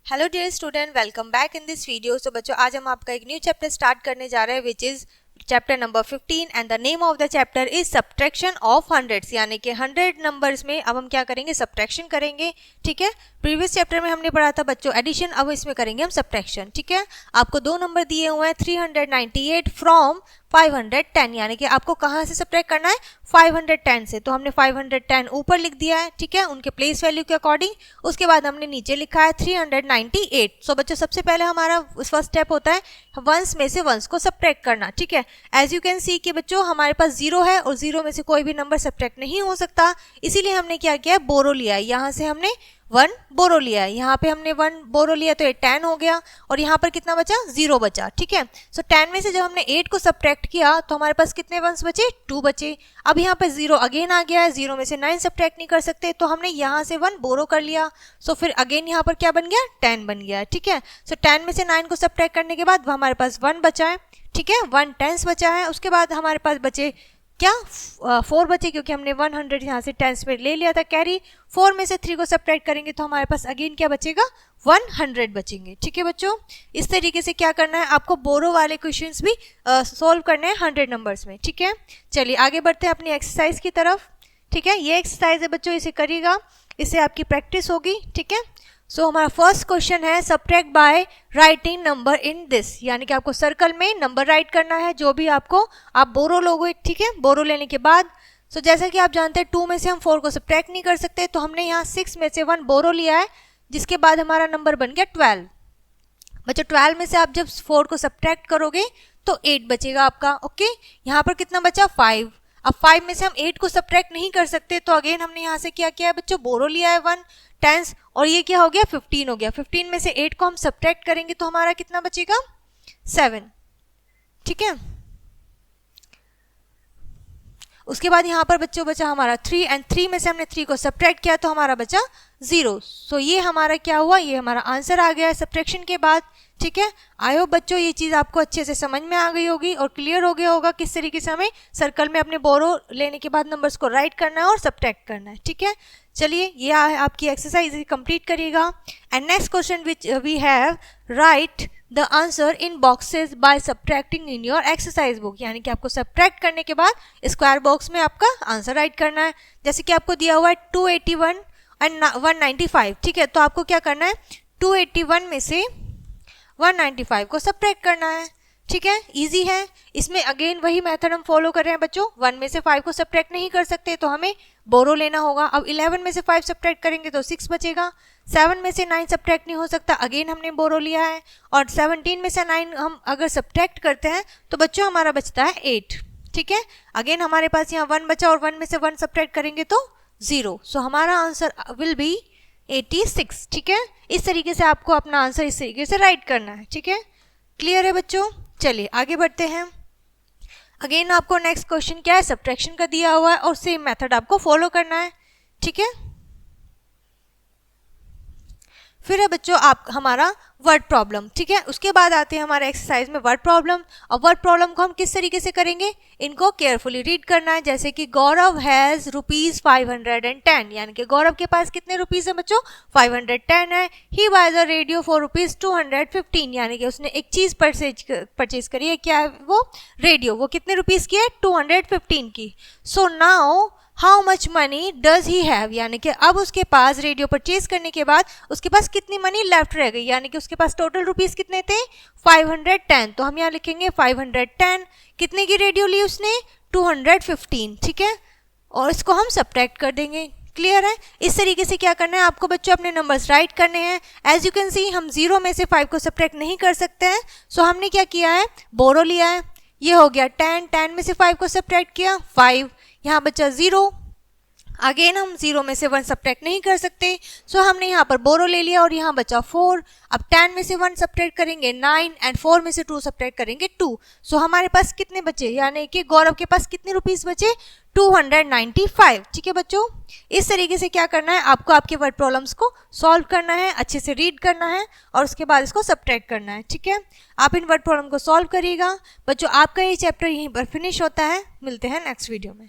Hello dear student, welcome back in this video. So बच्चों, आज हम आपका एक न्यू चैप्टर स्टार्ट करने जा रहे हैं which is chapter number 15 and the name of the chapter is subtraction of hundreds. यानी कि 100 नंबर्स में अब हम क्या करेंगे, सब्ट्रैक्शन करेंगे। ठीक है, प्रीवियस चैप्टर में हमने पढ़ा था बच्चों एडिशन, अब इसमें करेंगे हम सब्ट्रैक्शन। ठीक है, आपको दो नंबर दिए हुए हैं 398 फ्रॉम 510, यानी कि आपको कहाँ से सब्ट्रैक्ट करना है, 510 से। तो हमने 510 ऊपर लिख दिया है, ठीक है, उनके प्लेस वैल्यू के अकॉर्डिंग। उसके बाद हमने नीचे लिखा है 398। सो बच्चों, सबसे पहले हमारा फर्स्ट स्टेप होता है वंस में से वंस को सब्ट्रैक्ट करना। ठीक है, एज यू कैन सी कि बच्चों हमारे पास जीरो है और जीरो में से कोई भी नंबर सब्ट्रैक्ट नहीं हो सकता, इसीलिए हमने क्या किया है, बोरो लिया है। यहाँ से हमने 1 बोरो लिया है, यहाँ पे हमने 1 बोरो लिया तो ये 10 हो गया और यहाँ पर कितना बचा, 0 बचा। ठीक है, सो 10 में से जब हमने 8 को सब्ट्रैक्ट किया तो हमारे पास कितने वंस बचे, 2 बचे। अब यहाँ पे 0 अगेन आ गया है, 0 में से 9 सब्ट्रैक्ट नहीं कर सकते, तो हमने यहाँ से 1 बोरो कर लिया। सो फिर अगेन यहाँ पर क्या बन गया, 10 बन गया। ठीक है, सो 10 में से 9 को सब्ट्रैक्ट करने के बाद हमारे पास 1 बचा है। ठीक है, 1 टेंस बचा है। उसके बाद हमारे पास बचे क्या, 4 बचे, क्योंकि हमने 100 यहाँ से टेंस पे ले लिया था कैरी। 4 में से 3 को सब्ट्रैक्ट करेंगे तो हमारे पास अगेन क्या बचेगा, 100 बचेंगे। ठीक है बच्चों, इस तरीके से क्या करना है, आपको बोरो वाले क्वेश्चंस भी सॉल्व करने हैं 100 नंबर्स में। ठीक है, चलिए आगे बढ़ते हैं अपनी एक्सरसाइज की तरफ। ठीक है, ये एक्सरसाइज है बच्चों, इसे करिएगा, इससे आपकी प्रैक्टिस होगी। ठीक है, सो हमारा फर्स्ट क्वेश्चन है subtract by writing number in this, यानी कि आपको सर्कल में नंबर राइट करना है जो भी आपको आप बोरो लोगे। ठीक है, बोरो लेने के बाद सो जैसा कि आप जानते हैं 2 में से हम 4 को सब्ट्रैक्ट नहीं कर सकते, तो हमने यहाँ 6 में से 1 बोरो लिया है, जिसके बाद हमारा नंबर बन गया 12। बच्चों 12 में से आप जब 4 को सब्ट्रैक्ट करोगे तो 8 बचेगा आपका। ओके, यहाँ पर कितना बचा, 5। अब 5 में से हम 8 को सब्ट्रैक्ट नहीं कर सकते, तो अगेन हमने यहाँ से क्या किया है बच्चों, बोरो लिया है 1 टेंस, और ये क्या हो गया, 15 हो गया। 15 में से 8 को हम सब्ट्रैक्ट करेंगे तो हमारा कितना बचेगा, 7। ठीक है, उसके बाद यहाँ पर बच्चों बचा हमारा 3 एंड 3 में से हमने 3 को सब्ट्रैक्ट किया तो हमारा बचा 0। सो ये हमारा क्या हुआ, ये हमारा आंसर आ गया है सब्ट्रैक्शन के बाद। ठीक है, आई होप बच्चों ये चीज़ आपको अच्छे से समझ में आ गई होगी और क्लियर हो गया होगा किस तरीके से हमें सर्कल में अपने बोरो लेने के बाद नंबर्स को राइट करना है और सब्ट्रैक्ट करना है। ठीक है, चलिए ये आपकी एक्सरसाइज कंप्लीट करिएगा। And next question which we have, write the answer in boxes by subtracting in your exercise book, यानी कि आपको सब्ट्रैक्ट करने के बाद स्क्वायर बॉक्स में आपका आंसर राइट करना है। जैसे कि आपको दिया हुआ है 281 एंड 195। ठीक है, तो आपको क्या करना है, 281 में से 195 को सब्ट्रैक्ट करना है। ठीक है, इजी है। इसमें अगेन वही मेथड हम फॉलो कर रहे हैं बच्चों, 1 में से 5 को सब्ट्रैक्ट नहीं कर सकते तो हमें बोरो लेना होगा। अब 11 में से 5 सब्ट्रैक्ट करेंगे तो 6 बचेगा। 7 में से 9 सब्ट्रैक्ट नहीं हो सकता, अगेन हमने बोरो लिया है। और 17 में से 9 हम अगर सब्ट्रैक्ट करते हैं तो बच्चों हमारा बचता है 8। ठीक है, अगेन हमारे पास यहाँ 1 बचा और 1 में से 1 सब्ट्रैक्ट करेंगे तो 0। सो हमारा आंसर विल बी 86। ठीक है, इस तरीके से आपको अपना आंसर इस तरीके से राइट करना है। ठीक है, क्लियर है बच्चों, चलिए आगे बढ़ते हैं। अगेन आपको नेक्स्ट क्वेश्चन क्या है, सब्ट्रैक्शन का दिया हुआ है और सेम मेथड आपको फॉलो करना है। ठीक है, फिर है बच्चों आप हमारा वर्ड प्रॉब्लम। ठीक है, उसके बाद आते हैं हमारे एक्सरसाइज में वर्ड प्रॉब्लम। और वर्ड प्रॉब्लम को हम किस तरीके से करेंगे, इनको केयरफुली रीड करना है। जैसे कि गौरव हैज़ ₹510, यानी कि गौरव के पास कितने रुपीज़ है बच्चों, 510 है। He buys a radio for ₹215, यानी कि उसने एक चीज़ परचेज करी है, क्या है वो, रेडियो। वो कितने रुपीज़ की है, 215 की। So now how much money does he have, यानी कि अब उसके पास रेडियो परचेज करने के बाद उसके पास कितनी मनी लेफ्ट रह गई, यानी कि उसके पास टोटल रुपीस कितने थे, 510। तो हम यहाँ लिखेंगे 510, कितने की रेडियो ली उसने, 215। ठीक है, और इसको हम सब्ट्रैक्ट कर देंगे। क्लियर है, इस तरीके से क्या करना है आपको बच्चों, अपने नंबर्स राइट करने हैं। एज यू कैन सी हम 0 में से 5 को सब्ट्रैक्ट नहीं कर सकते हैं, सो हमने क्या किया है, बोरो लिया है। ये हो गया 10 में से 5 को सब्ट्रैक्ट किया 5, यहाँ बचा 0। अगेन हम 0 में से 1 सब्ट्रैक्ट नहीं कर सकते, सो हमने यहाँ पर बोरो ले लिया और यहाँ बचा 4। अब 10 में से 1 सब्ट्रैक्ट करेंगे 9 एंड 4 में से 2 सब्ट्रैक्ट करेंगे 2। सो हमारे पास कितने बचे, यानी कि गौरव के पास कितने रुपीस बचे, 295। ठीक है बच्चों, इस तरीके से क्या करना है आपको, आपके वर्ड प्रॉब्लम्स को सॉल्व करना है, अच्छे से रीड करना है और उसके बाद इसको सब्ट्रैक्ट करना है। ठीक है, आप इन वर्ड प्रॉब्लम को सॉल्व करिएगा बच्चों। आपका ये चैप्टर यहीं पर फिनिश होता है, मिलते हैं नेक्स्ट वीडियो में।